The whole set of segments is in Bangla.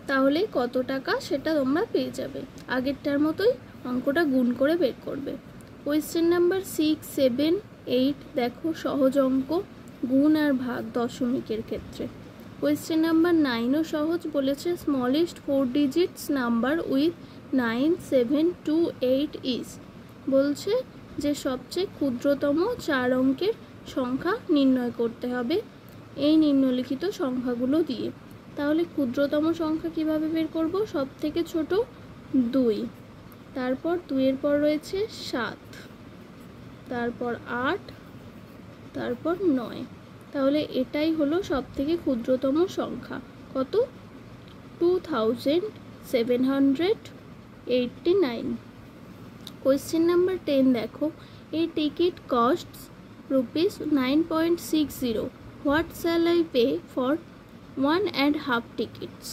তাহলেই কত টাকা সেটা তোমরা পেয়ে যাবে। আগেরটার মতোই অঙ্কটা গুণ করে বের করবে। কোয়েশ্চেন নাম্বার 6, 7, 8 দেখো সহজ অঙ্ক, গুণ আর ভাগ দশমিকের ক্ষেত্রে। কোয়েশ্চেন নাম্বার 9ও সহজ বলেছে, smallest 4 digits number with 9, 7, 2, 8 is. বলছে যে সবচেয়ে ক্ষুদ্রতম 4 অঙ্কের সংখ্যা নির্ণয় করতে হবে এই নিম্নলিখিত সংখ্যাগুলো দিয়ে। তাহলে ক্ষুদ্রতম সংখ্যা কিভাবে বের করব? সব থেকে ছোট 2, তারপর 2-এর পর রয়েছে 7, তারপর 8, তারপর 9। তাহলে এটাই হলো সব থেকে ক্ষুদ্রতম সংখ্যা। কত? 2789। কোয়েশ্চেন নাম্বার 10 দেখো, a ticket costs rupees 9.60, what shall I pay for 1.5 tickets.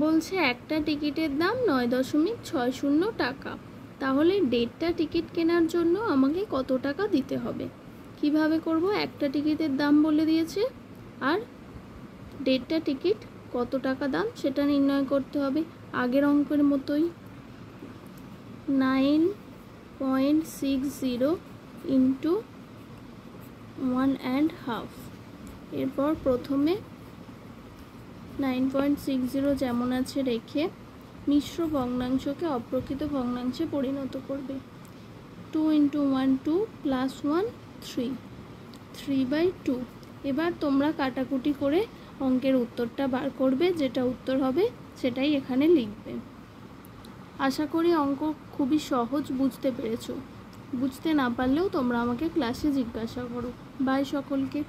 বলছে একটা টিকিটের দাম 9.60 টাকা। তাহলে 1.5টা টিকিট কেনার জন্য আমাকে কত টাকা দিতে হবে? কিভাবে করব? একটা টিকিটের দাম বলে দিয়েছে আর 1.5টা টিকিট কত টাকা দাম সেটা নির্ণয় করতে হবে। আগের অঙ্কের মতোই 9.60 ইন্টু 1.5। এরপর প্রথমে 9.60 যেমন আছে রেখে মিশ্র ভগ্নাংশকে অপ্রকৃত ভগ্নাংশে পরিণত করবে। 2 × 1 2 + 1 3, 3/2। এবার তোমরা কাটাকুটি করে অঙ্কের উত্তরটা বার করবে, যেটা উত্তর হবে সেটাই এখানে লিখবে। আশা করি অঙ্ক খুবই সহজ, বুঝতে পেরেছো। বুঝতে না পারলেও তোমরা আমাকে ক্লাসে জিজ্ঞাসা করো। বাই সকলকে।